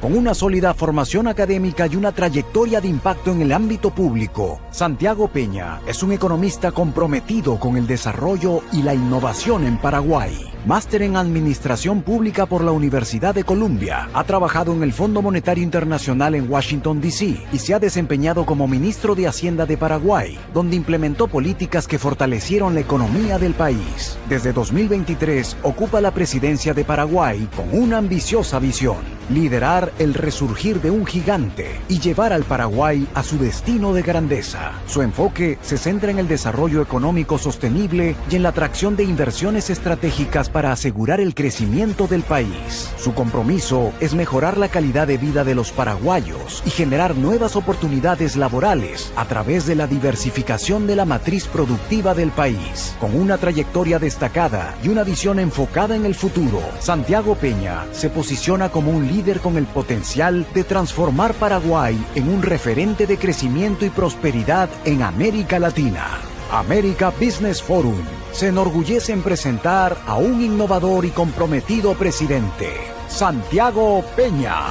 Con una sólida formación académica y una trayectoria de impacto en el ámbito público, Santiago Peña es un economista comprometido con el desarrollo y la innovación en Paraguay. Máster en Administración Pública por la Universidad de Columbia. Ha trabajado en el Fondo Monetario Internacional en Washington, D.C. y se ha desempeñado como ministro de Hacienda de Paraguay, donde implementó políticas que fortalecieron la economía del país. Desde 2023 ocupa la presidencia de Paraguay con una ambiciosa visión: liderar el resurgir de un gigante y llevar al Paraguay a su destino de grandeza. Su enfoque se centra en el desarrollo económico sostenible y en la atracción de inversiones estratégicas para asegurar el crecimiento del país. Su compromiso es mejorar la calidad de vida de los paraguayos y generar nuevas oportunidades laborales a través de la diversificación de la matriz productiva del país. Con una trayectoria destacada y una visión enfocada en el futuro, Santiago Peña se posiciona como un líder con el potencial de transformar Paraguay en un referente de crecimiento y prosperidad en América Latina. America Business Forum se enorgullece en presentar a un innovador y comprometido presidente, Santiago Peña.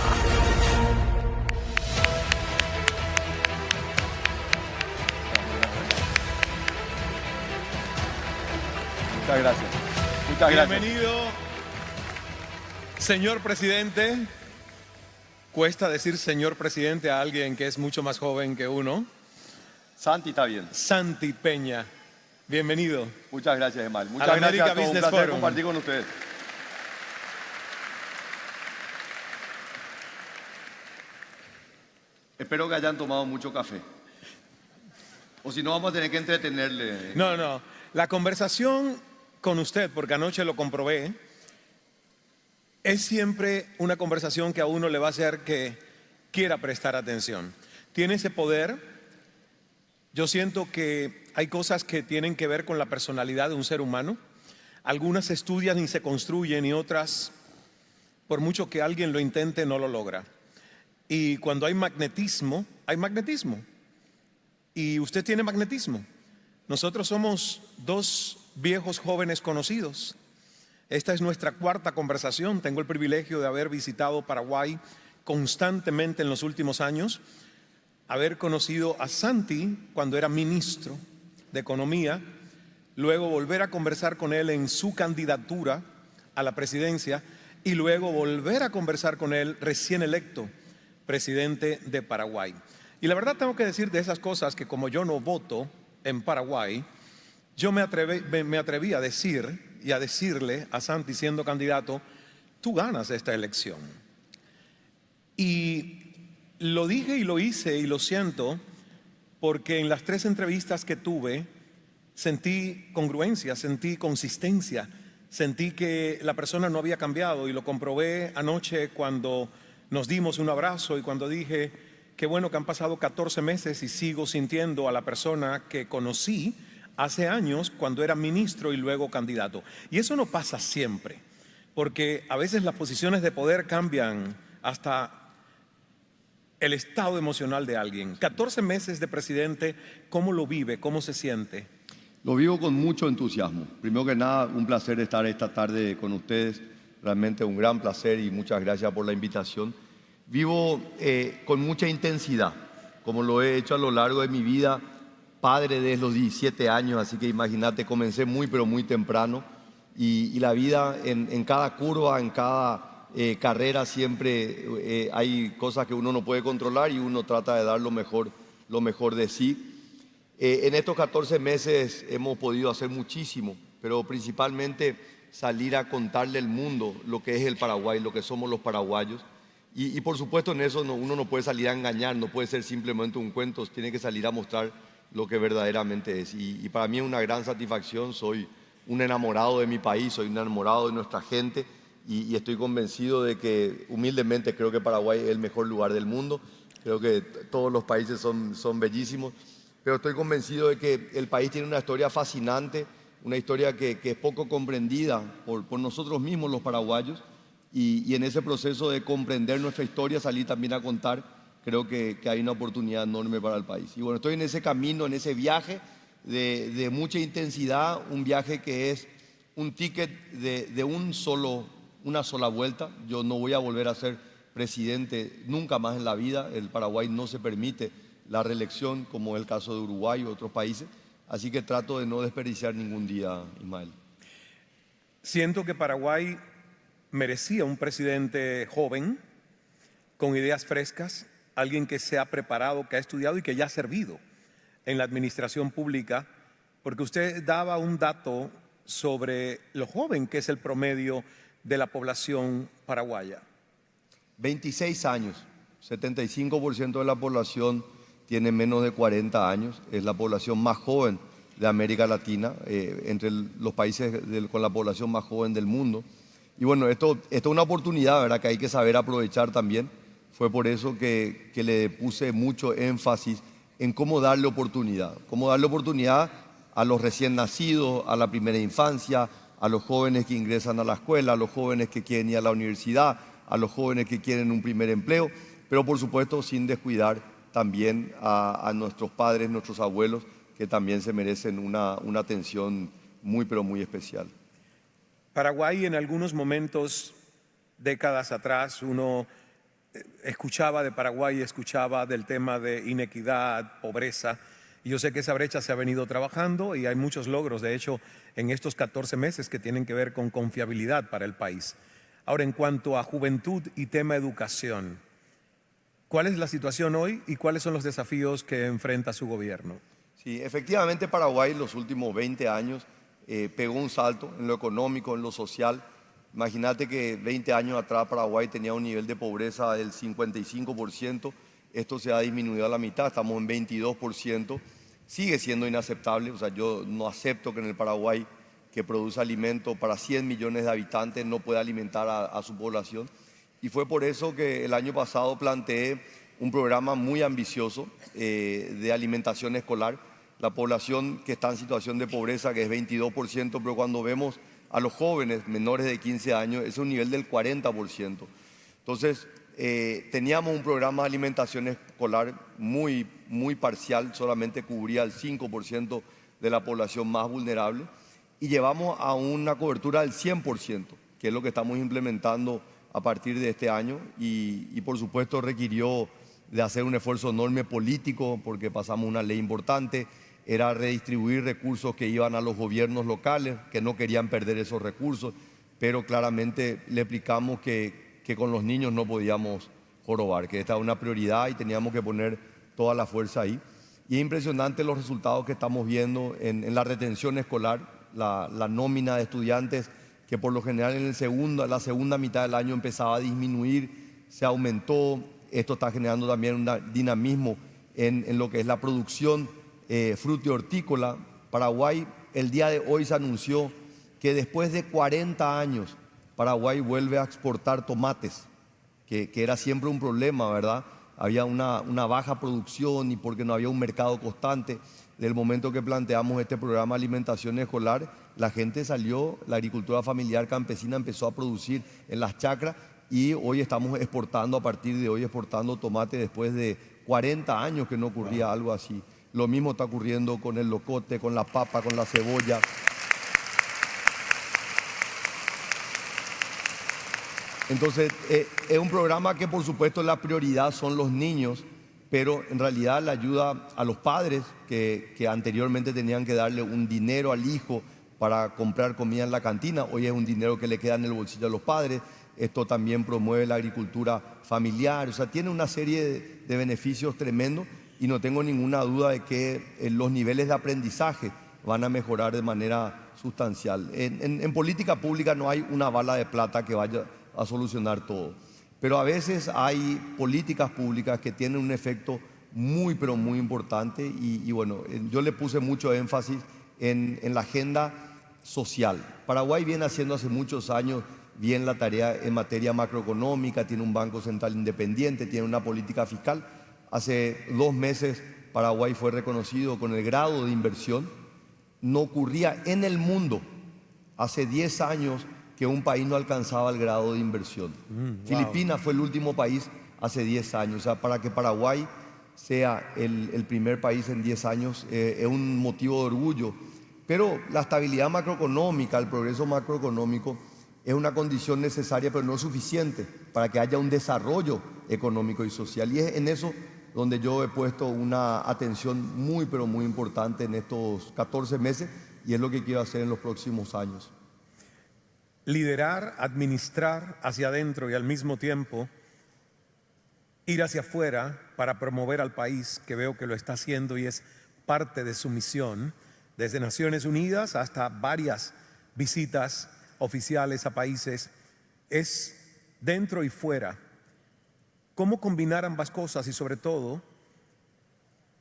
Muchas gracias. Muchas gracias. Bienvenido, señor presidente. Cuesta decir señor presidente a alguien que es mucho más joven que uno. Santi está bien. Santi Peña, bienvenido. Muchas gracias, Emal. A Muchas la gracias America a todos. Un Business placer Forum. compartir con ustedes. Espero que hayan tomado mucho café. O si no, vamos a tener que entretenerle. No. La conversación con usted, porque anoche lo comprobé, es siempre una conversación que a uno le va a hacer que quiera prestar atención. Tiene ese poder. Yo siento que hay cosas que tienen que ver con la personalidad de un ser humano. Algunas se estudian y se construyen y otras, por mucho que alguien lo intente, no lo logra. Y cuando hay magnetismo, hay magnetismo. Y usted tiene magnetismo. Nosotros somos dos viejos jóvenes conocidos. Esta es nuestra cuarta conversación. Tengo el privilegio de haber visitado Paraguay constantemente en los últimos años, haber conocido a Santi cuando era ministro de Economía, luego volver a conversar con él en su candidatura a la presidencia y luego volver a conversar con él recién electo presidente de Paraguay. Y la verdad tengo que decir de esas cosas que como yo no voto en Paraguay, yo me atreví a decir y a decirle a Santi siendo candidato: tú ganas esta elección. Y lo dije y lo hice y lo siento porque en las 3 entrevistas que tuve sentí congruencia, sentí consistencia, sentí que la persona no había cambiado y lo comprobé anoche cuando nos dimos un abrazo y cuando dije: qué bueno que han pasado 14 meses y sigo sintiendo a la persona que conocí hace años cuando era ministro y luego candidato. Y eso no pasa siempre, porque a veces las posiciones de poder cambian hasta el estado emocional de alguien. 14 meses de presidente, ¿cómo lo vive? ¿Cómo se siente? Lo vivo con mucho entusiasmo. Primero que nada, un placer estar esta tarde con ustedes. Realmente un gran placer y muchas gracias por la invitación. Vivo con mucha intensidad, como lo he hecho a lo largo de mi vida. Padre desde los 17 años, así que imagínate, comencé muy pero muy temprano. Y la vida en cada curva, en cada carrera siempre hay cosas que uno no puede controlar y uno trata de dar lo mejor de sí. En estos 14 meses hemos podido hacer muchísimo, pero principalmente salir a contarle al mundo lo que es el Paraguay, lo que somos los paraguayos. Y por supuesto en eso uno no puede salir a engañar, no puede ser simplemente un cuento, tiene que salir a mostrar lo que verdaderamente es. Y para mí es una gran satisfacción, soy un enamorado de mi país, soy un enamorado de nuestra gente y estoy convencido de que humildemente creo que Paraguay es el mejor lugar del mundo. Creo que todos los países son bellísimos, pero estoy convencido de que el país tiene una historia fascinante, una historia que es poco comprendida por nosotros mismos los paraguayos y en ese proceso de comprender nuestra historia, salir también a contar, creo que hay una oportunidad enorme para el país. Y bueno, estoy en ese camino, en ese viaje de mucha intensidad, un viaje que es un ticket de una sola vuelta. Yo no voy a volver a ser presidente nunca más en la vida. El Paraguay no se permite la reelección, como es el caso de Uruguay u otros países. Así que trato de no desperdiciar ningún día, Ismael. Siento que Paraguay merecía un presidente joven, con ideas frescas, alguien que se ha preparado, que ha estudiado y que ya ha servido en la administración pública, porque usted daba un dato sobre lo joven que es el promedio de la población paraguaya. 26 años, 75% de la población tiene menos de 40 años, es la población más joven de América Latina, entre los países con la población más joven del mundo. Y bueno, esto es una oportunidad, ¿verdad?, que hay que saber aprovechar también. Fue por eso que le puse mucho énfasis en cómo darle oportunidad a los recién nacidos, a la primera infancia, a los jóvenes que ingresan a la escuela, a los jóvenes que quieren ir a la universidad, a los jóvenes que quieren un primer empleo, pero por supuesto sin descuidar también a nuestros padres, nuestros abuelos, que también se merecen una atención muy, pero muy especial. Paraguay en algunos momentos, décadas atrás, uno escuchaba de Paraguay, escuchaba del tema de inequidad, pobreza. Y yo sé que esa brecha se ha venido trabajando y hay muchos logros, de hecho, en estos 14 meses que tienen que ver con confiabilidad para el país. Ahora, en cuanto a juventud y tema educación, ¿cuál es la situación hoy y cuáles son los desafíos que enfrenta su gobierno? Sí, efectivamente Paraguay en los últimos 20 años pegó un salto en lo económico, en lo social. Imagínate que 20 años atrás Paraguay tenía un nivel de pobreza del 55%, esto se ha disminuido a la mitad, estamos en 22%, sigue siendo inaceptable. O sea, yo no acepto que en el Paraguay, que produce alimento para 100 millones de habitantes, no pueda alimentar a su población. Y fue por eso que el año pasado planteé un programa muy ambicioso de alimentación escolar. La población que está en situación de pobreza, que es 22%, pero cuando vemos a los jóvenes menores de 15 años, es un nivel del 40%. Entonces, teníamos un programa de alimentación escolar muy, muy parcial, solamente cubría el 5% de la población más vulnerable, y llevamos a una cobertura del 100%, que es lo que estamos implementando a partir de este año, y por supuesto requirió de hacer un esfuerzo enorme político, porque pasamos una ley importante, era redistribuir recursos que iban a los gobiernos locales, que no querían perder esos recursos, pero claramente le explicamos que con los niños no podíamos jorobar, que esta es una prioridad y teníamos que poner toda la fuerza ahí. Y es impresionante los resultados que estamos viendo en la retención escolar, la nómina de estudiantes, que por lo general en la segunda mitad del año empezaba a disminuir, se aumentó. Esto está generando también un dinamismo en lo que es la producción frutícola. Paraguay, el día de hoy se anunció que después de 40 años Paraguay vuelve a exportar tomates, que era siempre un problema, ¿verdad? Había una baja producción y porque no había un mercado constante. Del momento que planteamos este programa de alimentación escolar, la gente salió, la agricultura familiar campesina empezó a producir en las chacras y hoy estamos exportando, a partir de hoy, exportando tomate después de 40 años que no ocurría algo así. Lo mismo está ocurriendo con el locote, con la papa, con la cebolla. Entonces, es un programa que por supuesto la prioridad son los niños, pero en realidad le ayuda a los padres que anteriormente tenían que darle un dinero al hijo para comprar comida en la cantina. Hoy es un dinero que le queda en el bolsillo a los padres. Esto también promueve la agricultura familiar. O sea, tiene una serie de beneficios tremendos y no tengo ninguna duda de que los niveles de aprendizaje van a mejorar de manera sustancial. En política pública no hay una bala de plata que vaya a solucionar todo, pero a veces hay políticas públicas que tienen un efecto muy, pero muy importante y bueno, yo le puse mucho énfasis en la agenda social. Paraguay viene haciendo hace muchos años bien la tarea en materia macroeconómica, tiene un Banco Central independiente, tiene una política fiscal. Hace 2 meses Paraguay fue reconocido con el grado de inversión. No ocurría en el mundo hace 10 años que un país no alcanzaba el grado de inversión. Filipinas fue el último país hace 10 años. O sea, para que Paraguay sea el primer país en 10 años es un motivo de orgullo. Pero la estabilidad macroeconómica, el progreso macroeconómico es una condición necesaria, pero no suficiente para que haya un desarrollo económico y social. Y es en eso donde yo he puesto una atención muy, pero muy importante en estos 14 meses, y es lo que quiero hacer en los próximos años. Liderar, administrar hacia adentro y al mismo tiempo ir hacia afuera para promover al país, que veo que lo está haciendo y es parte de su misión, desde Naciones Unidas hasta varias visitas oficiales a países, es dentro y fuera. ¿Cómo combinar ambas cosas y sobre todo,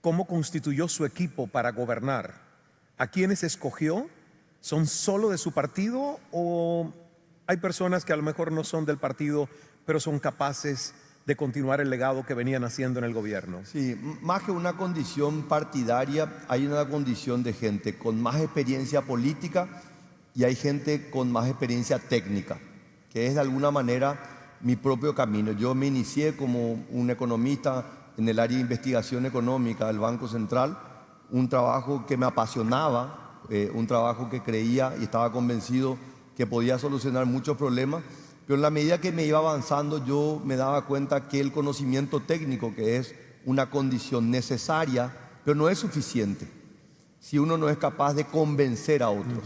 cómo constituyó su equipo para gobernar? ¿A quiénes escogió? ¿Son solo de su partido o hay personas que a lo mejor no son del partido, pero son capaces de continuar el legado que venían haciendo en el gobierno? Sí, más que una condición partidaria, hay una condición de gente con más experiencia política y hay gente con más experiencia técnica, que es de alguna manera mi propio camino. Yo me inicié como un economista en el área de investigación económica del Banco Central, un trabajo que me apasionaba, un trabajo que creía y estaba convencido que podía solucionar muchos problemas, pero en la medida que me iba avanzando yo me daba cuenta que el conocimiento técnico, que es una condición necesaria, pero no es suficiente si uno no es capaz de convencer a otros.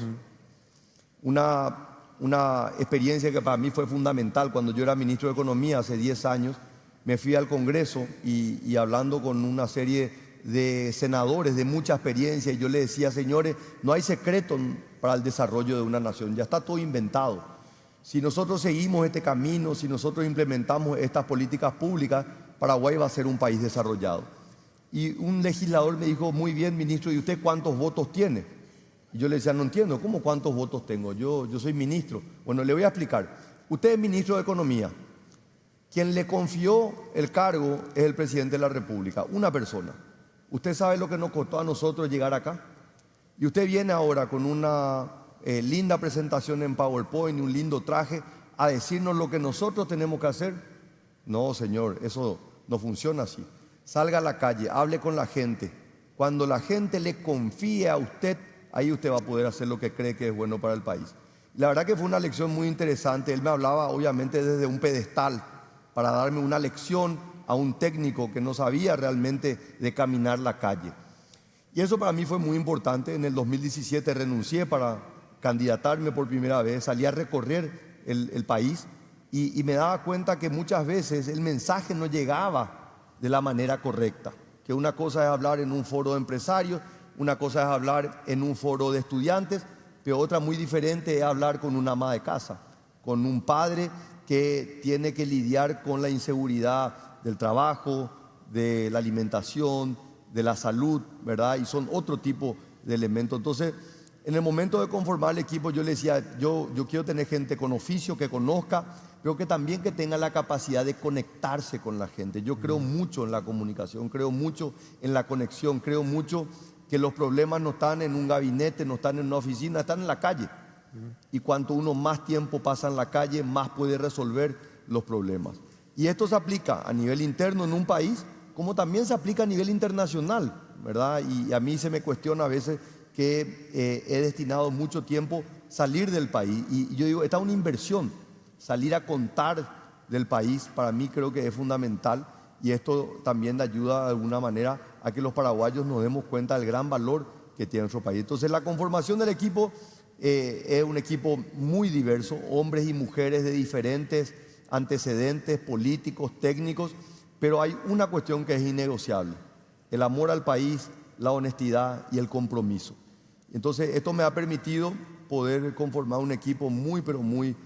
Una experiencia que para mí fue fundamental cuando yo era ministro de Economía hace 10 años, me fui al Congreso y hablando con una serie de senadores de mucha experiencia, y yo le decía: señores, no hay secreto para el desarrollo de una nación, ya está todo inventado. Si nosotros seguimos este camino, si nosotros implementamos estas políticas públicas, Paraguay va a ser un país desarrollado. Y un legislador me dijo: muy bien, ministro, ¿y usted cuántos votos tiene? Y yo le decía: no entiendo, ¿cómo cuántos votos tengo? Yo soy ministro. Bueno, le voy a explicar. Usted es ministro de Economía. Quien le confió el cargo es el presidente de la República, una persona. ¿Usted sabe lo que nos costó a nosotros llegar acá? Y usted viene ahora con una linda presentación en PowerPoint y un lindo traje a decirnos lo que nosotros tenemos que hacer. No, señor, eso no funciona así. Salga a la calle, hable con la gente. Cuando la gente le confíe a usted, ahí usted va a poder hacer lo que cree que es bueno para el país. La verdad que fue una lección muy interesante. Él me hablaba obviamente desde un pedestal para darme una lección a un técnico que no sabía realmente de caminar la calle. Y eso para mí fue muy importante. En el 2017 renuncié para candidatarme por primera vez, salí a recorrer el país y me daba cuenta que muchas veces el mensaje no llegaba de la manera correcta. Que una cosa es hablar en un foro de empresarios, una cosa es hablar en un foro de estudiantes, pero otra muy diferente es hablar con una ama de casa, con un padre que tiene que lidiar con la inseguridad del trabajo, de la alimentación, de la salud, ¿verdad? Y son otro tipo de elementos. Entonces, en el momento de conformar el equipo, yo le decía: yo quiero tener gente con oficio, que conozca, pero que también que tenga la capacidad de conectarse con la gente. Yo creo mucho en la comunicación, creo mucho en la conexión, creo mucho que los problemas no están en un gabinete, no están en una oficina, están en la calle. Y cuanto uno más tiempo pasa en la calle, más puede resolver los problemas. Y esto se aplica a nivel interno en un país, como también se aplica a nivel internacional, ¿verdad? Y a mí se me cuestiona a veces que he destinado mucho tiempo a salir del país. Y yo digo, esta es una inversión. Salir a contar del país para mí creo que es fundamental, y esto también ayuda de alguna manera a que los paraguayos nos demos cuenta del gran valor que tiene nuestro país. Entonces, la conformación del equipo es un equipo muy diverso, hombres y mujeres de diferentes antecedentes políticos, técnicos, pero hay una cuestión que es innegociable: el amor al país, la honestidad y el compromiso. Entonces, esto me ha permitido poder conformar un equipo muy, pero muy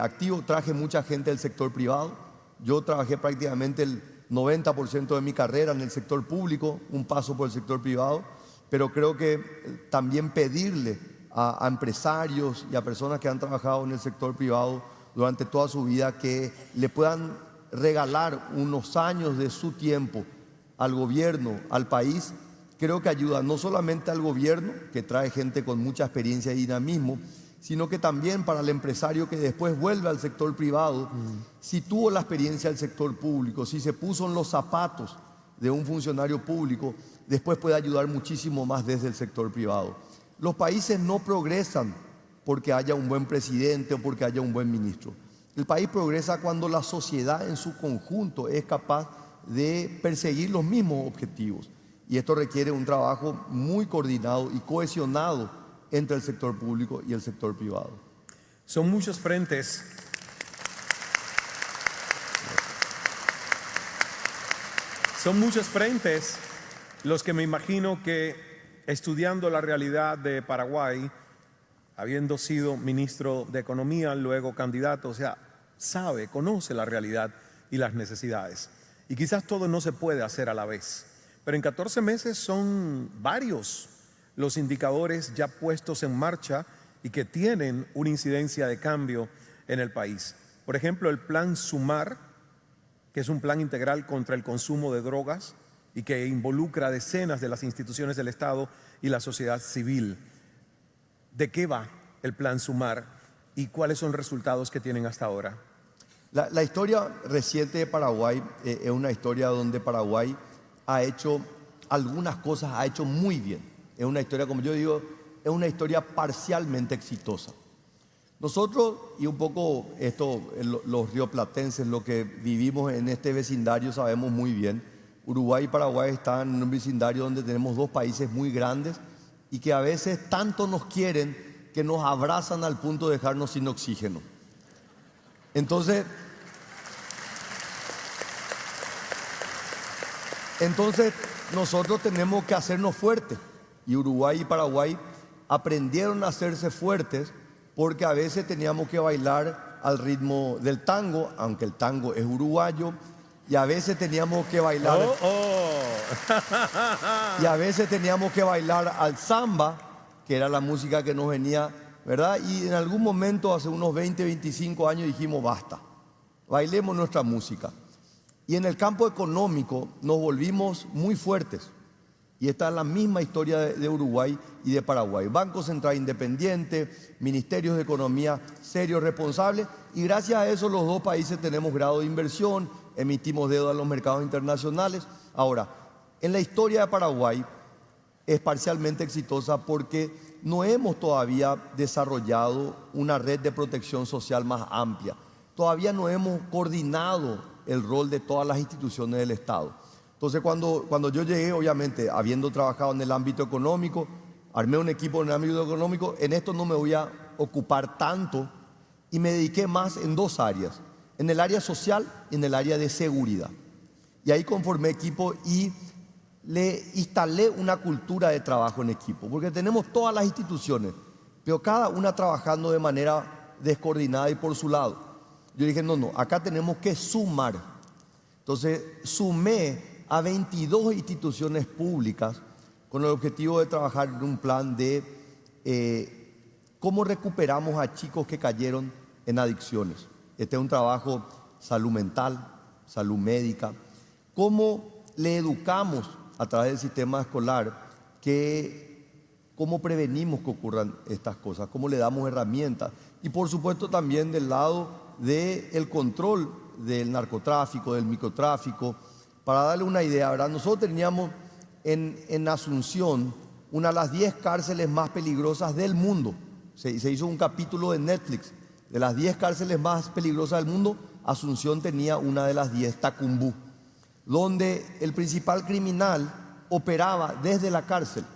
activo. Traje mucha gente del sector privado. Yo trabajé prácticamente el 90% de mi carrera en el sector público, un paso por el sector privado, pero creo que también pedirle a empresarios y a personas que han trabajado en el sector privado durante toda su vida que le puedan regalar unos años de su tiempo al gobierno, al país, creo que ayuda no solamente al gobierno, que trae gente con mucha experiencia y dinamismo, sino que también para el empresario que después vuelve al sector privado, si tuvo la experiencia del sector público, si se puso en los zapatos de un funcionario público, después puede ayudar muchísimo más desde el sector privado. Los países no progresan porque haya un buen presidente o porque haya un buen ministro. El país progresa cuando la sociedad en su conjunto es capaz de perseguir los mismos objetivos. Y esto requiere un trabajo muy coordinado y cohesionado entre el sector público y el sector privado. Son muchos frentes. Son muchos frentes los que me imagino que, estudiando la realidad de Paraguay, habiendo sido ministro de Economía, luego candidato, o sea, sabe, conoce la realidad y las necesidades. Y quizás todo no se puede hacer a la vez, pero en 14 meses son varios los indicadores ya puestos en marcha y que tienen una incidencia de cambio en el país. Por ejemplo, el plan SUMAR, que es un plan integral contra el consumo de drogas y que involucra a decenas de las instituciones del Estado y la sociedad civil. ¿De qué va el plan SUMAR y cuáles son los resultados que tienen hasta ahora? La historia reciente de Paraguay es una historia donde Paraguay ha hecho algunas cosas, ha hecho muy bien. Es una historia, como yo digo, es una historia parcialmente exitosa. Nosotros, y un poco esto, los rioplatenses, lo que vivimos en este vecindario, sabemos muy bien. Uruguay y Paraguay están en un vecindario donde tenemos dos países muy grandes y que a veces tanto nos quieren que nos abrazan al punto de dejarnos sin oxígeno. Entonces nosotros tenemos que hacernos fuertes. Y Uruguay y Paraguay aprendieron a hacerse fuertes porque a veces teníamos que bailar al ritmo del tango, aunque el tango es uruguayo, y a veces teníamos que bailar y a veces teníamos que bailar al samba, que era la música que nos venía, ¿verdad? Y en algún momento, hace unos 20, 25 años, dijimos basta, bailemos nuestra música. Y en el campo económico nos volvimos muy fuertes. Y esta es la misma historia de Uruguay y de Paraguay. Banco Central independiente, ministerios de economía serios, responsables. Y gracias a eso los dos países tenemos grado de inversión, emitimos deuda en los mercados internacionales. Ahora, en la historia de Paraguay es parcialmente exitosa porque no hemos todavía desarrollado una red de protección social más amplia. Todavía no hemos coordinado el rol de todas las instituciones del Estado. Entonces, cuando yo llegué, obviamente, habiendo trabajado en el ámbito económico, armé un equipo en el ámbito económico, en esto no me voy a ocupar tanto y me dediqué más en dos áreas, en el área social y en el área de seguridad. Y ahí conformé equipo y le instalé una cultura de trabajo en equipo, porque tenemos todas las instituciones, pero cada una trabajando de manera descoordinada y por su lado. Yo dije, no, acá tenemos que sumar. Entonces, sumé a 22 instituciones públicas con el objetivo de trabajar en un plan de cómo recuperamos a chicos que cayeron en adicciones. Este es un trabajo salud mental, salud médica, cómo le educamos a través del sistema escolar, cómo prevenimos que ocurran estas cosas, cómo le damos herramientas. Y por supuesto también del lado del control del narcotráfico, del microtráfico. Para darle una idea, ¿verdad? Nosotros teníamos en Asunción una de las 10 cárceles más peligrosas del mundo. Se hizo un capítulo de Netflix de las 10 cárceles más peligrosas del mundo. Asunción tenía una de las 10, Tacumbú, donde el principal criminal operaba desde la cárcel.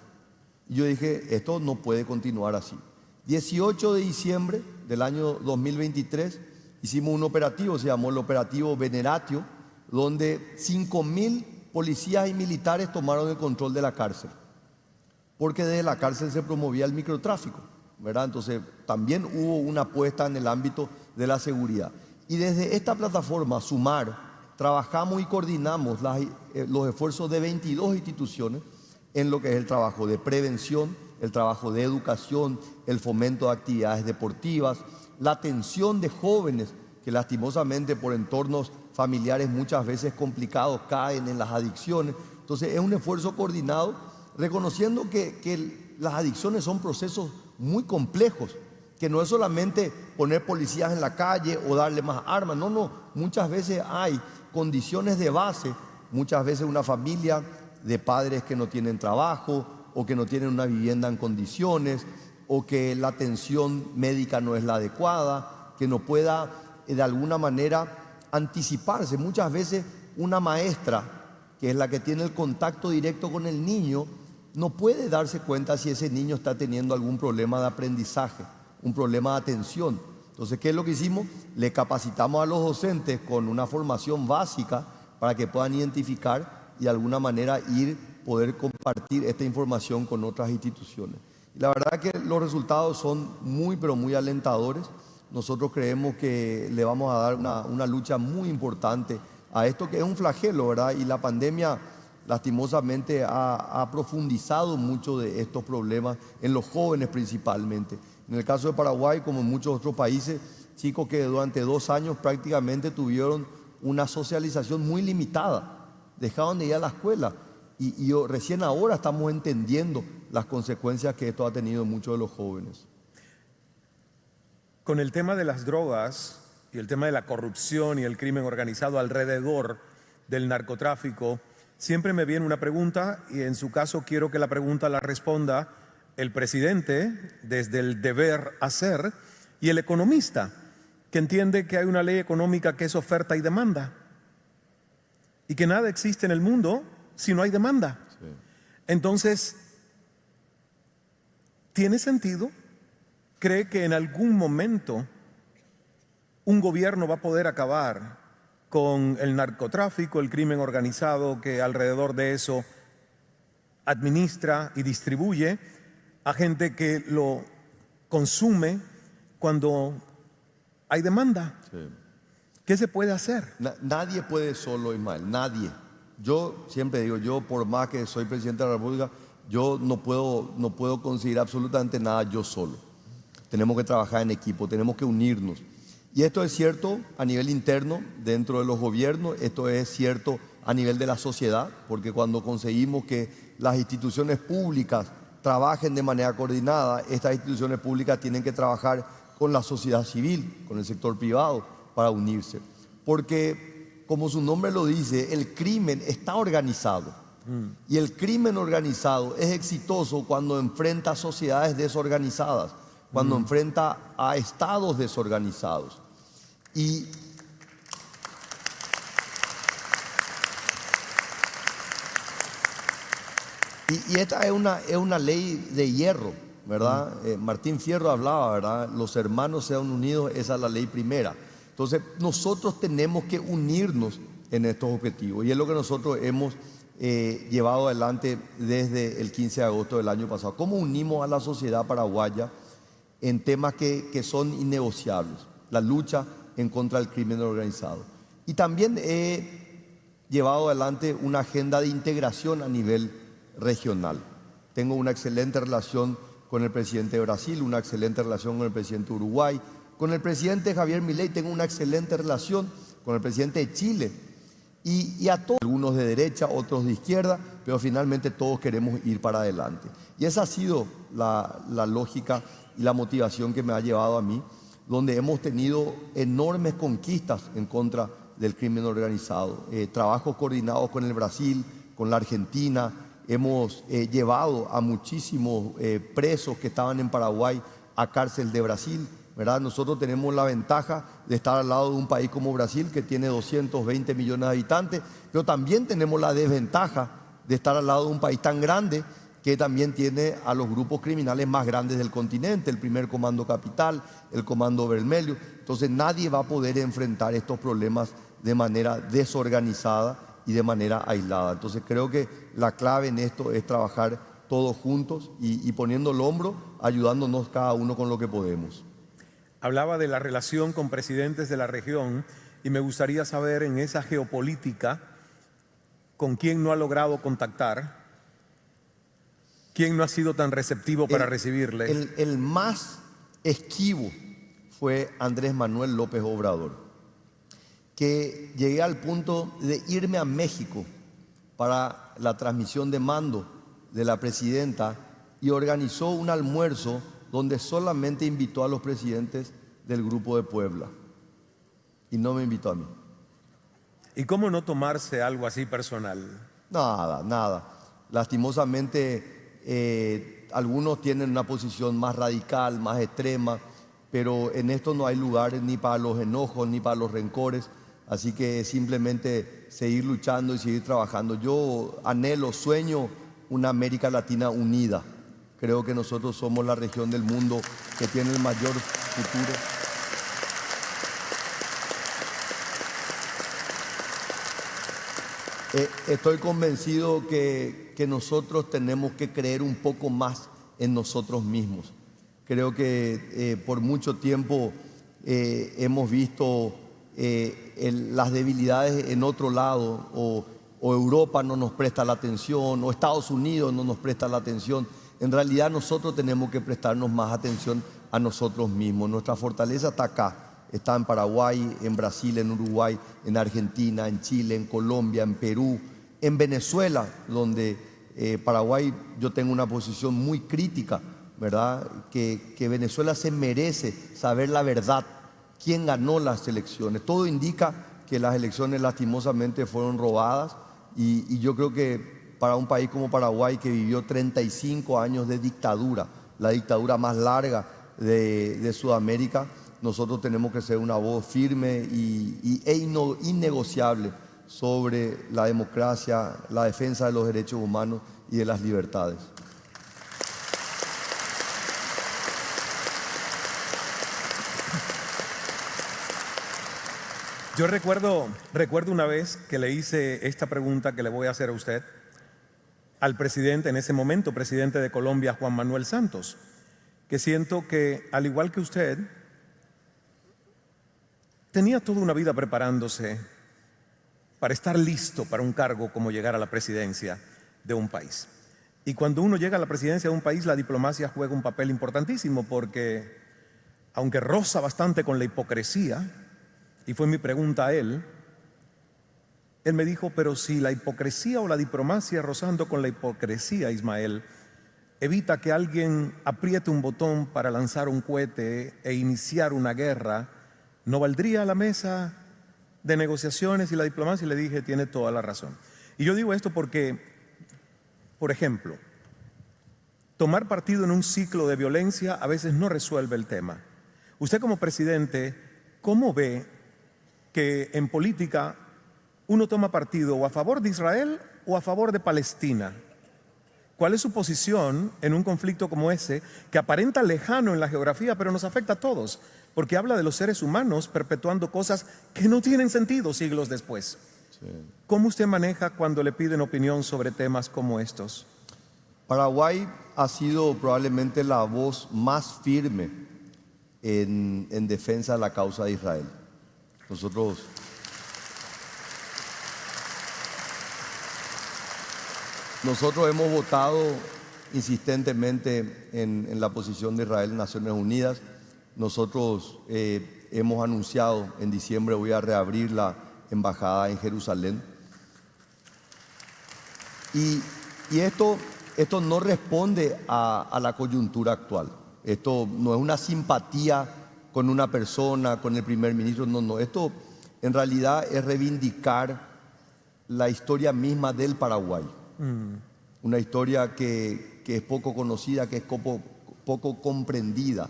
Y yo dije, esto no puede continuar así. 18 de diciembre del año 2023 hicimos un operativo, se llamó el operativo Veneratio, donde 5.000 policías y militares tomaron el control de la cárcel, porque desde la cárcel se promovía el microtráfico, ¿verdad? Entonces también hubo una apuesta en el ámbito de la seguridad. Y desde esta plataforma, SUMAR, trabajamos y coordinamos los esfuerzos de 22 instituciones en lo que es el trabajo de prevención, el trabajo de educación, el fomento de actividades deportivas, la atención de jóvenes que lastimosamente por entornos familiares muchas veces complicados caen en las adicciones. Entonces es un esfuerzo coordinado, reconociendo que las adicciones son procesos muy complejos, que no es solamente poner policías en la calle o darle más armas, no, muchas veces hay condiciones de base, muchas veces una familia de padres que no tienen trabajo o que no tienen una vivienda en condiciones, o que la atención médica no es la adecuada, que no pueda de alguna manera anticiparse. Muchas veces una maestra, que es la que tiene el contacto directo con el niño, no puede darse cuenta si ese niño está teniendo algún problema de aprendizaje, un problema de atención. Entonces, ¿qué es lo que hicimos? Le capacitamos a los docentes con una formación básica para que puedan identificar y de alguna manera poder compartir esta información con otras instituciones. Y la verdad que los resultados son muy, pero muy alentadores. Nosotros creemos que le vamos a dar una lucha muy importante a esto, que es un flagelo, ¿verdad? Y la pandemia lastimosamente ha profundizado mucho de estos problemas en los jóvenes principalmente. En el caso de Paraguay, como en muchos otros países, chicos que durante 2 años prácticamente tuvieron una socialización muy limitada, dejaron de ir a la escuela y recién ahora estamos entendiendo las consecuencias que esto ha tenido en muchos de los jóvenes. Con el tema de las drogas y el tema de la corrupción y el crimen organizado alrededor del narcotráfico, siempre me viene una pregunta, y en su caso quiero que la pregunta la responda el presidente desde el deber hacer y el economista, que entiende que hay una ley económica que es oferta y demanda y que nada existe en el mundo si no hay demanda. Sí. Entonces, ¿tiene sentido? ¿Cree que en algún momento un gobierno va a poder acabar con el narcotráfico, el crimen organizado que alrededor de eso administra y distribuye a gente que lo consume cuando hay demanda? Sí. ¿Qué se puede hacer? Nadie puede solo, Ismael, nadie. Yo siempre digo, yo por más que soy presidente de la República, yo no puedo conseguir absolutamente nada yo solo. Tenemos que trabajar en equipo, tenemos que unirnos. Y esto es cierto a nivel interno, dentro de los gobiernos, esto es cierto a nivel de la sociedad, porque cuando conseguimos que las instituciones públicas trabajen de manera coordinada, estas instituciones públicas tienen que trabajar con la sociedad civil, con el sector privado, para unirse. Porque, como su nombre lo dice, el crimen está organizado. Y el crimen organizado es exitoso cuando enfrenta a sociedades desorganizadas, cuando enfrenta a estados desorganizados. Y esta es una ley de hierro, ¿verdad? Martín Fierro hablaba, ¿verdad? Los hermanos sean unidos, esa es la ley primera. Entonces, nosotros tenemos que unirnos en estos objetivos. Y es lo que nosotros hemos llevado adelante desde el 15 de agosto del año pasado. ¿Cómo unimos a la sociedad paraguaya en temas que son innegociables? La lucha en contra del crimen organizado. Y también he llevado adelante una agenda de integración a nivel regional. Tengo una excelente relación con el presidente de Brasil, una excelente relación con el presidente de Uruguay, con el presidente Javier Milei tengo una excelente relación, con el presidente de Chile y a todos, algunos de derecha, otros de izquierda, pero finalmente todos queremos ir para adelante. Y esa ha sido la lógica y la motivación que me ha llevado a mí, donde hemos tenido enormes conquistas en contra del crimen organizado, trabajos coordinados con el Brasil, con la Argentina. Hemos llevado a muchísimos presos que estaban en Paraguay a cárcel de Brasil, ¿verdad? Nosotros tenemos la ventaja de estar al lado de un país como Brasil, que tiene 220 millones de habitantes, pero también tenemos la desventaja de estar al lado de un país tan grande que también tiene a los grupos criminales más grandes del continente, el primer Comando Capital, el Comando Vermelho. Entonces nadie va a poder enfrentar estos problemas de manera desorganizada y de manera aislada. Entonces creo que la clave en esto es trabajar todos juntos y poniendo el hombro, ayudándonos cada uno con lo que podemos. Hablaba de la relación con presidentes de la región y me gustaría saber, en esa geopolítica, ¿con quién no ha logrado contactar? ¿Quién no ha sido tan receptivo para recibirle? El más esquivo fue Andrés Manuel López Obrador, que llegué al punto de irme a México para la transmisión de mando de la presidenta y organizó un almuerzo donde solamente invitó a los presidentes del Grupo de Puebla y no me invitó a mí. ¿Y cómo no tomarse algo así personal? Nada. Lastimosamente algunos tienen una posición más radical, más extrema, pero en esto no hay lugar ni para los enojos ni para los rencores, así que simplemente seguir luchando y seguir trabajando. Yo anhelo, sueño una América Latina unida. Creo que nosotros somos la región del mundo que tiene el mayor futuro. Estoy convencido que nosotros tenemos que creer un poco más en nosotros mismos. Creo que por mucho tiempo hemos visto las debilidades en otro lado, o Europa no nos presta la atención, o Estados Unidos no nos presta la atención. En realidad nosotros tenemos que prestarnos más atención a nosotros mismos. Nuestra fortaleza está acá. Está en Paraguay, en Brasil, en Uruguay, en Argentina, en Chile, en Colombia, en Perú, en Venezuela, donde Paraguay yo tengo una posición muy crítica, ¿verdad? Que Venezuela se merece saber la verdad, quién ganó las elecciones. Todo indica que las elecciones lastimosamente fueron robadas y yo creo que para un país como Paraguay, que vivió 35 años de dictadura, la dictadura más larga de Sudamérica, nosotros tenemos que ser una voz firme e innegociable sobre la democracia, la defensa de los derechos humanos y de las libertades. Yo recuerdo una vez que le hice esta pregunta que le voy a hacer a usted al presidente, en ese momento presidente de Colombia, Juan Manuel Santos, que siento que, al igual que usted, tenía toda una vida preparándose para estar listo para un cargo como llegar a la presidencia de un país. Y cuando uno llega a la presidencia de un país, la diplomacia juega un papel importantísimo porque, aunque roza bastante con la hipocresía, y fue mi pregunta a él me dijo, pero si la hipocresía o la diplomacia rozando con la hipocresía, Ismael, evita que alguien apriete un botón para lanzar un cohete e iniciar una guerra, ¿no valdría la mesa de negociaciones y la diplomacia? Y le dije, tiene toda la razón. Y yo digo esto porque, por ejemplo, tomar partido en un ciclo de violencia a veces no resuelve el tema. Usted como presidente, ¿cómo ve que en política uno toma partido o a favor de Israel o a favor de Palestina? ¿Cuál es su posición en un conflicto como ese, que aparenta lejano en la geografía, pero nos afecta a todos? Porque habla de los seres humanos perpetuando cosas que no tienen sentido siglos después. Sí. ¿Cómo usted maneja cuando le piden opinión sobre temas como estos? Paraguay ha sido probablemente la voz más firme en defensa de la causa de Israel. Nosotros hemos votado insistentemente en la posición de Israel en Naciones Unidas. Nosotros hemos anunciado en diciembre voy a reabrir la embajada en Jerusalén. Y esto no responde a la coyuntura actual. Esto no es una simpatía con una persona, con el primer ministro, no. Esto en realidad es reivindicar la historia misma del Paraguay. Una historia que es poco conocida, que es poco comprendida.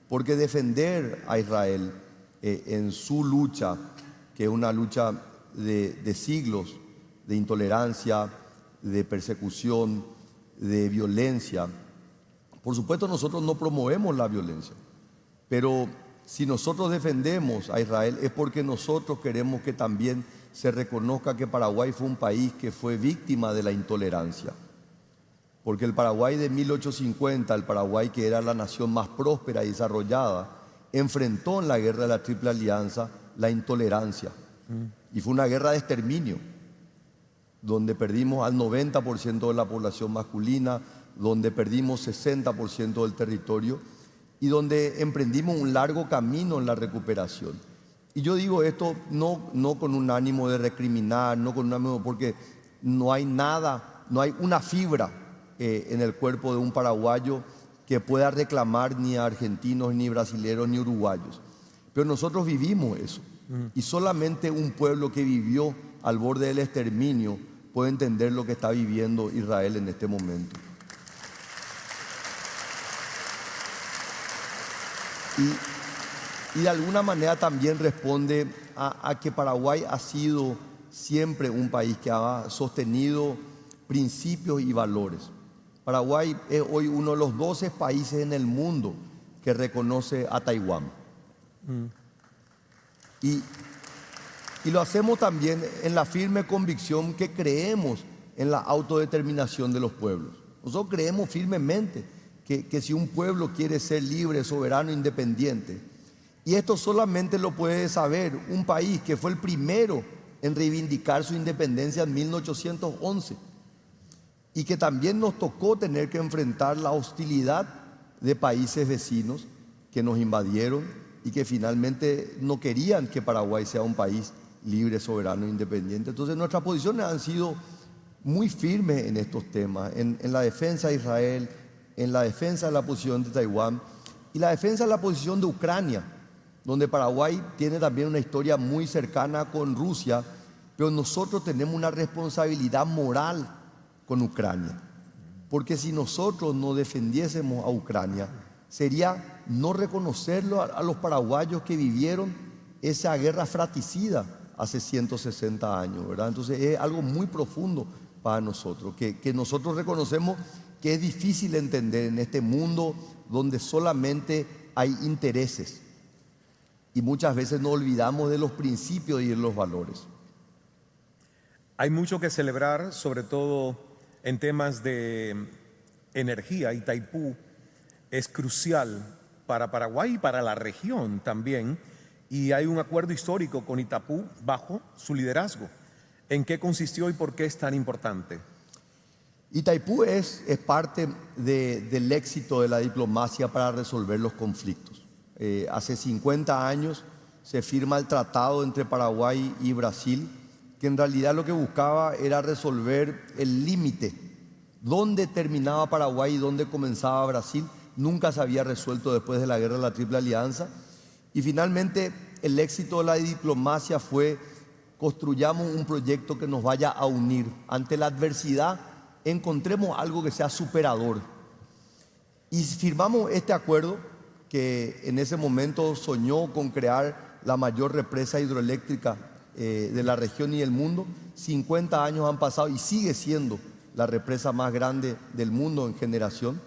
Porque defender a Israel en su lucha, que es una lucha de siglos, de intolerancia, de persecución, de violencia. Por supuesto, nosotros no promovemos la violencia, pero si nosotros defendemos a Israel es porque nosotros queremos que también se reconozca que Paraguay fue un país que fue víctima de la intolerancia. Porque el Paraguay de 1850, el Paraguay que era la nación más próspera y desarrollada, enfrentó en la guerra de la Triple Alianza la intolerancia. Y fue una guerra de exterminio, donde perdimos al 90% de la población masculina, donde perdimos 60% del territorio y donde emprendimos un largo camino en la recuperación. Y yo digo esto no con un ánimo de recriminar, no con un ánimo, porque no hay nada, no hay una fibra en el cuerpo de un paraguayo que pueda reclamar ni a argentinos, ni brasileños, ni uruguayos. Pero nosotros vivimos eso. Y solamente un pueblo que vivió al borde del exterminio puede entender lo que está viviendo Israel en este momento. Y de alguna manera también responde a que Paraguay ha sido siempre un país que ha sostenido principios y valores. Paraguay es hoy uno de los 12 países en el mundo que reconoce a Taiwán. Y lo hacemos también en la firme convicción que creemos en la autodeterminación de los pueblos. Nosotros creemos firmemente que si un pueblo quiere ser libre, soberano, independiente, y esto solamente lo puede saber un país que fue el primero en reivindicar su independencia en 1811, y que también nos tocó tener que enfrentar la hostilidad de países vecinos que nos invadieron y que finalmente no querían que Paraguay sea un país libre, soberano, independiente. Entonces nuestras posiciones han sido muy firmes en estos temas, en la defensa de Israel, en la defensa de la posición de Taiwán y la defensa de la posición de Ucrania, donde Paraguay tiene también una historia muy cercana con Rusia, pero nosotros tenemos una responsabilidad moral con Ucrania, porque si nosotros no defendiésemos a Ucrania, sería no reconocerlo a los paraguayos que vivieron esa guerra fratricida hace 160 años, ¿verdad? Entonces es algo muy profundo para nosotros, que nosotros reconocemos que es difícil entender en este mundo donde solamente hay intereses y muchas veces nos olvidamos de los principios y de los valores. Hay mucho que celebrar, sobre todo en temas de energía. Itaipú es crucial para Paraguay y para la región también, y hay un acuerdo histórico con Itaipú bajo su liderazgo. ¿En qué consistió y por qué es tan importante? Itaipú es parte del éxito de la diplomacia para resolver los conflictos. Hace 50 años se firma el tratado entre Paraguay y Brasil, que en realidad lo que buscaba era resolver el límite, dónde terminaba Paraguay y dónde comenzaba Brasil. Nunca se había resuelto después de la guerra de la Triple Alianza. Y finalmente el éxito de la diplomacia fue: construyamos un proyecto que nos vaya a unir. Ante la adversidad, encontremos algo que sea superador. Y firmamos este acuerdo que en ese momento soñó con crear la mayor represa hidroeléctrica de la región y del mundo. 50 años han pasado y sigue siendo la represa más grande del mundo en generación.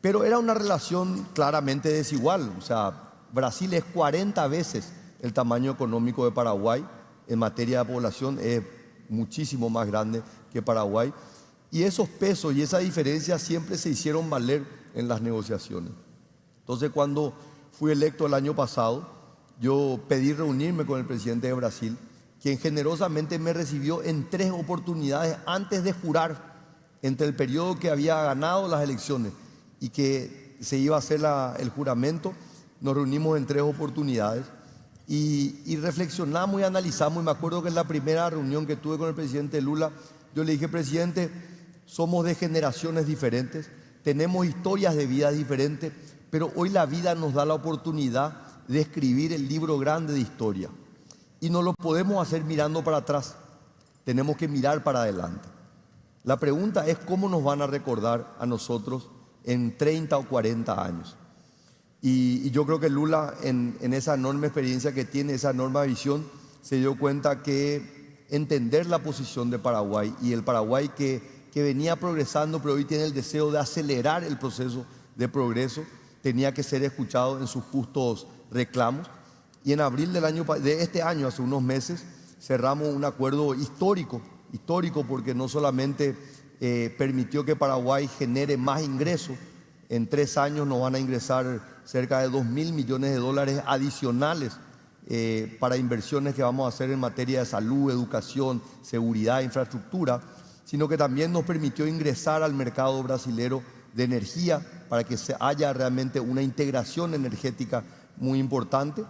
Pero era una relación claramente desigual. O sea, Brasil es 40 veces el tamaño económico de Paraguay. En materia de población es muchísimo más grande que Paraguay. Y esos pesos y esa diferencia siempre se hicieron valer en las negociaciones. Entonces, cuando fui electo el año pasado, yo pedí reunirme con el presidente de Brasil, quien generosamente me recibió en 3 oportunidades antes de jurar, entre el periodo que había ganado las elecciones y que se iba a hacer el juramento. Nos reunimos en 3 oportunidades y reflexionamos y analizamos. Y me acuerdo que en la primera reunión que tuve con el presidente Lula, yo le dije: presidente, somos de generaciones diferentes, tenemos historias de vida diferentes, pero hoy la vida nos da la oportunidad de escribir el libro grande de historia. Y no lo podemos hacer mirando para atrás, tenemos que mirar para adelante. La pregunta es: ¿cómo nos van a recordar a nosotros en 30 o 40 años? Y yo creo que Lula, en esa enorme experiencia que tiene, esa enorme visión, se dio cuenta que entender la posición de Paraguay, y el Paraguay que venía progresando, pero hoy tiene el deseo de acelerar el proceso de progreso, tenía que ser escuchado en sus justos reclamos. Y en abril de este año, hace unos meses, cerramos un acuerdo histórico porque no solamente permitió que Paraguay genere más ingresos. En 3 años nos van a ingresar cerca de $2.000 millones adicionales para inversiones que vamos a hacer en materia de salud, educación, seguridad, infraestructura, sino que también nos permitió ingresar al mercado brasilero de energía para que haya realmente una integración energética muy importante.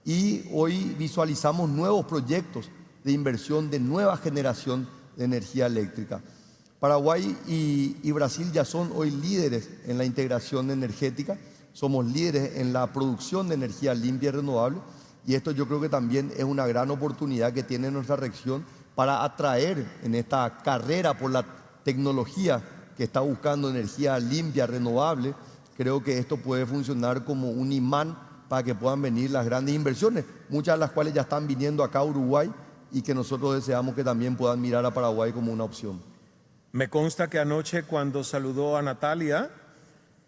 Y hoy visualizamos nuevos proyectos de inversión de nueva generación de energía eléctrica. Paraguay y Brasil ya son hoy líderes en la integración energética, somos líderes en la producción de energía limpia y renovable, y esto yo creo que también es una gran oportunidad que tiene nuestra región para atraer en esta carrera por la tecnología que está buscando energía limpia, renovable. Creo que esto puede funcionar como un imán para que puedan venir las grandes inversiones, muchas de las cuales ya están viniendo acá a Uruguay y que nosotros deseamos que también puedan mirar a Paraguay como una opción. Me consta que anoche cuando saludó a Natalia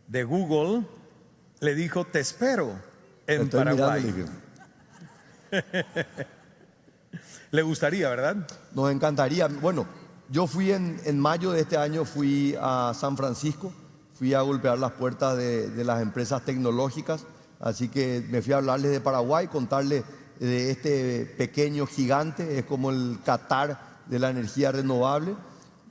de Google, le dijo, te espero en Estoy Paraguay. mirando, Le gustaría, ¿verdad? nos encantaría. Bueno, yo fui en mayo de este año, fui a San Francisco, fui a golpear las puertas de las empresas tecnológicas, así que me fui a hablarles de Paraguay, contarles de este pequeño gigante, es como el Qatar de la energía renovable.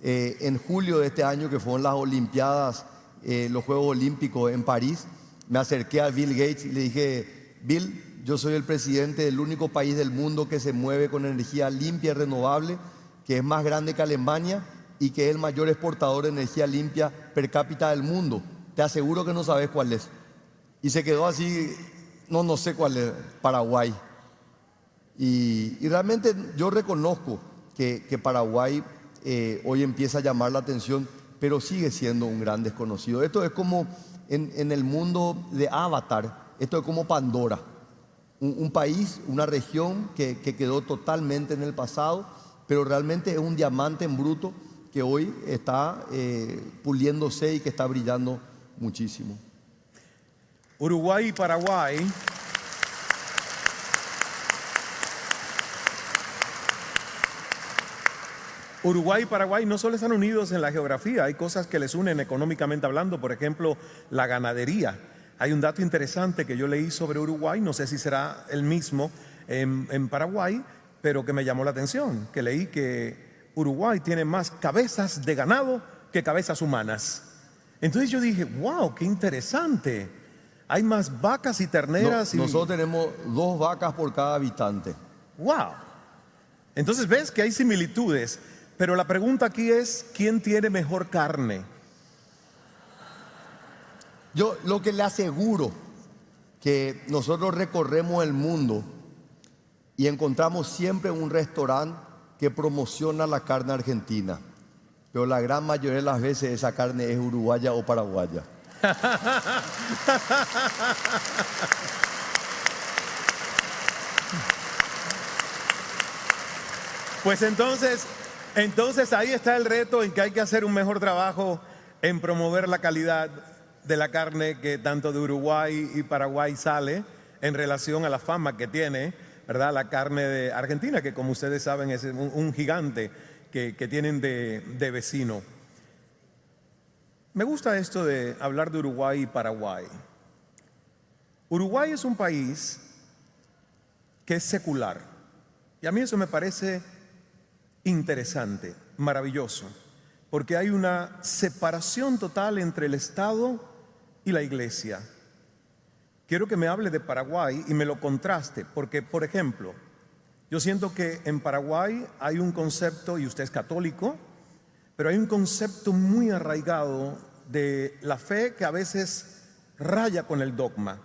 En julio de este año, que fueron las Olimpiadas, los Juegos Olímpicos en París, me acerqué a Bill Gates y le dije, Bill, yo soy el presidente del único país del mundo que se mueve con energía limpia y renovable, que es más grande que Alemania y que es el mayor exportador de energía limpia per cápita del mundo. Te aseguro que no sabes cuál es. Y se quedó así, no sé cuál es, Paraguay. Y realmente yo reconozco que Paraguay hoy empieza a llamar la atención, pero sigue siendo un gran desconocido. Esto es como en el mundo de Avatar, esto es como Pandora. Un país, una región que quedó totalmente en el pasado, pero realmente es un diamante en bruto que hoy está puliéndose y que está brillando muchísimo. Uruguay y Paraguay Uruguay y Paraguay no solo están unidos en la geografía, hay cosas que les unen económicamente hablando, por ejemplo, la ganadería. Hay un dato interesante que yo leí sobre Uruguay, no sé si será el mismo en Paraguay, pero que me llamó la atención, que leí que Uruguay tiene más cabezas de ganado que cabezas humanas. Entonces yo dije, wow, qué interesante. Hay más vacas y terneras. Nosotros tenemos 2 vacas por cada habitante. Wow. Entonces ves que hay similitudes, pero la pregunta aquí es, ¿quién tiene mejor carne? Yo lo que le aseguro, que nosotros recorremos el mundo y encontramos siempre un restaurante que promociona la carne argentina, pero la gran mayoría de las veces esa carne es uruguaya o paraguaya. Pues entonces ahí está el reto en que hay que hacer un mejor trabajo en promover la calidad de la carne que tanto de Uruguay y Paraguay sale en relación a la fama que tiene, ¿verdad? La carne de Argentina, que como ustedes saben es un gigante que tienen de vecino. Me gusta esto de hablar de Uruguay y Paraguay. Uruguay es un país que es secular y a mí eso me parece interesante, maravilloso, porque hay una separación total entre el Estado y la Iglesia. Quiero que me hable de Paraguay y me lo contraste, porque, por ejemplo, yo siento que en Paraguay hay un concepto, y usted es católico, pero hay un concepto muy arraigado de la fe que a veces raya con el dogma.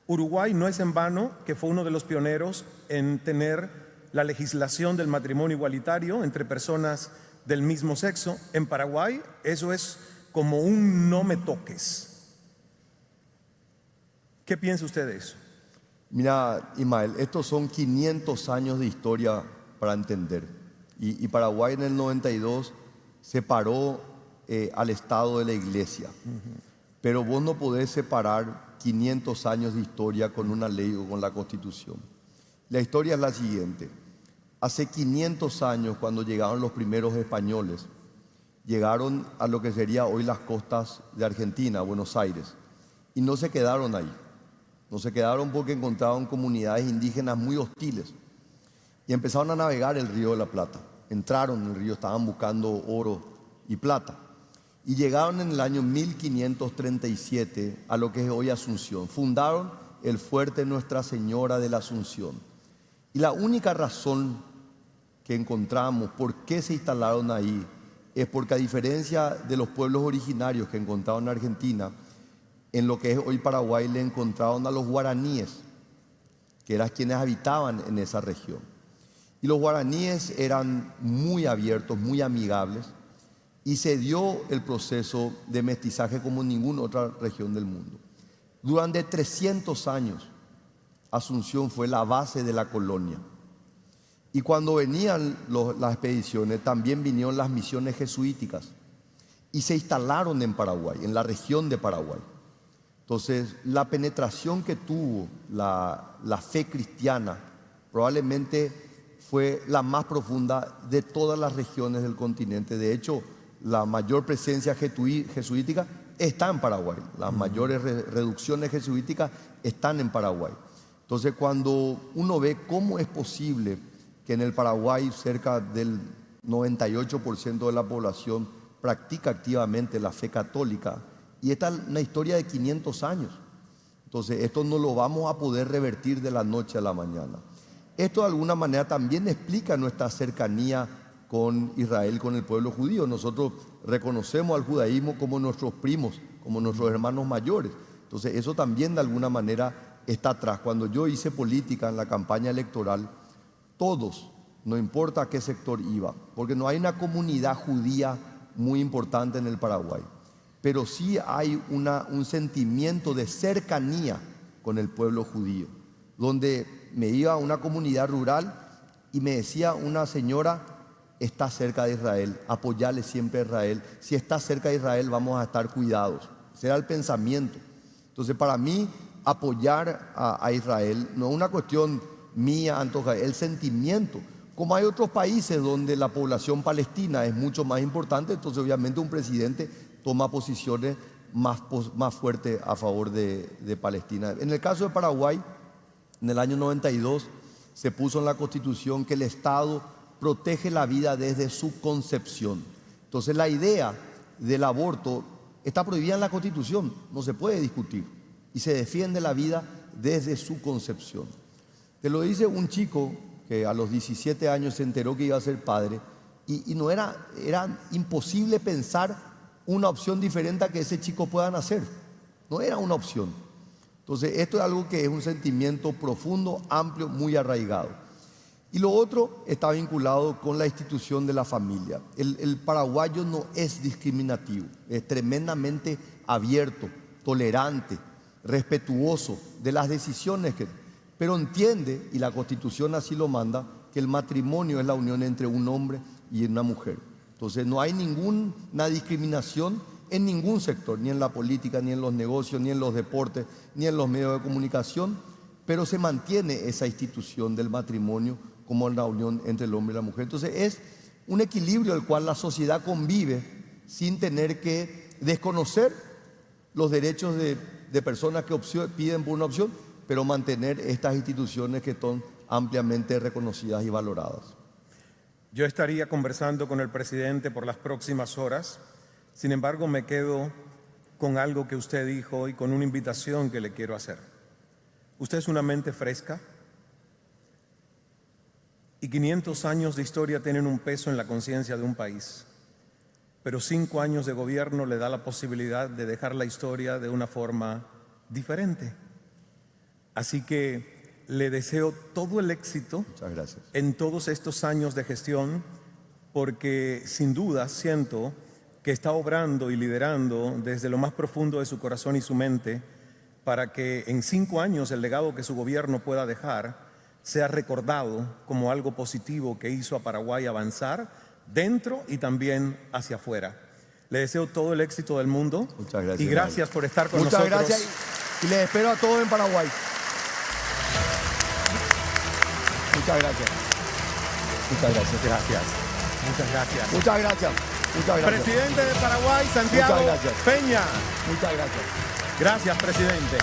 Uruguay no es en vano que fue uno de los pioneros en tener la legislación del matrimonio igualitario entre personas del mismo sexo. En Paraguay eso es como un no me toques. ¿Qué piensa usted de eso? Mira, Ismael, estos son 500 años de historia para entender. Y Paraguay en el 92 separó al Estado de la Iglesia. Pero vos no podés separar 500 años de historia con una ley o con la Constitución. La historia es la siguiente. Hace 500 años, cuando llegaron los primeros españoles, llegaron a lo que sería hoy las costas de Argentina, Buenos Aires, y no se quedaron ahí. No se quedaron porque encontraron comunidades indígenas muy hostiles y empezaron a navegar el río de la Plata. Entraron en el río, estaban buscando oro y plata y llegaron en el año 1537 a lo que es hoy Asunción. Fundaron el fuerte Nuestra Señora de la Asunción. Y la única razón que encontramos por qué se instalaron ahí es porque, a diferencia de los pueblos originarios que encontraron en Argentina, en lo que es hoy Paraguay le encontraron a los guaraníes, que eran quienes habitaban en esa región. Y los guaraníes eran muy abiertos, muy amigables, y se dio el proceso de mestizaje como en ninguna otra región del mundo. Durante 300 años Asunción fue la base de la colonia. Y cuando venían las expediciones, también vinieron las misiones jesuíticas y se instalaron en Paraguay, en la región de Paraguay. Entonces, la penetración que tuvo la fe cristiana probablemente fue la más profunda de todas las regiones del continente. De hecho, la mayor presencia jesuítica está en Paraguay. Las mayores reducciones jesuíticas están en Paraguay. Entonces, cuando uno ve cómo es posible que en el Paraguay cerca del 98% de la población practica activamente la fe católica, y esta es una historia de 500 años. Entonces, esto no lo vamos a poder revertir de la noche a la mañana. Esto de alguna manera también explica nuestra cercanía con Israel, con el pueblo judío. Nosotros reconocemos al judaísmo como nuestros primos, como nuestros hermanos mayores. Entonces, eso también de alguna manera está atrás. Cuando yo hice política en la campaña electoral, todos, no importa a qué sector iba, porque no hay una comunidad judía muy importante en el Paraguay, pero sí hay un sentimiento de cercanía con el pueblo judío, donde me iba a una comunidad rural y me decía una señora: está cerca de Israel, apoyarle siempre a Israel, si está cerca de Israel vamos a estar cuidados. Ese era el pensamiento. Entonces, para mí, apoyar a Israel no es una cuestión mía, antoja, el sentimiento. Como hay otros países donde la población palestina es mucho más importante, entonces obviamente un presidente toma posiciones más fuertes a favor de Palestina. En el caso de Paraguay, en el año 92 se puso en la Constitución que el Estado protege la vida desde su concepción. Entonces, la idea del aborto está prohibida en la Constitución, no se puede discutir, y se defiende la vida desde su concepción. Te lo dice un chico que a los 17 años se enteró que iba a ser padre y no era imposible pensar una opción diferente a que ese chico pueda nacer. No era una opción. Entonces, esto es algo que es un sentimiento profundo, amplio, muy arraigado. Y lo otro está vinculado con la institución de la familia. El paraguayo no es discriminativo, es tremendamente abierto, tolerante, respetuoso de las decisiones pero entiende, y la Constitución así lo manda, que el matrimonio es la unión entre un hombre y una mujer. Entonces, no hay ninguna discriminación en ningún sector, ni en la política, ni en los negocios, ni en los deportes, ni en los medios de comunicación, pero se mantiene esa institución del matrimonio como la unión entre el hombre y la mujer. Entonces, es un equilibrio el cual la sociedad convive sin tener que desconocer los derechos de personas que piden por una opción, pero mantener estas instituciones que son ampliamente reconocidas y valoradas. Yo estaría conversando con el presidente por las próximas horas. Sin embargo, me quedo con algo que usted dijo y con una invitación que le quiero hacer. Usted es una mente fresca y 500 años de historia tienen un peso en la conciencia de un país. Pero 5 años de gobierno le da la posibilidad de dejar la historia de una forma diferente. Así que le deseo todo el éxito en todos estos años de gestión, porque sin duda siento que está obrando y liderando desde lo más profundo de su corazón y su mente para que en 5 años el legado que su gobierno pueda dejar sea recordado como algo positivo que hizo a Paraguay avanzar dentro y también hacia afuera. Le deseo todo el éxito del mundo. Muchas gracias. Y gracias por estar con nosotros. Muchas gracias y les espero a todos en Paraguay. Muchas gracias. Muchas gracias. Gracias. Muchas gracias. Muchas gracias. Muchas gracias. Presidente de Paraguay, Santiago Peña. Muchas gracias. Gracias, presidente.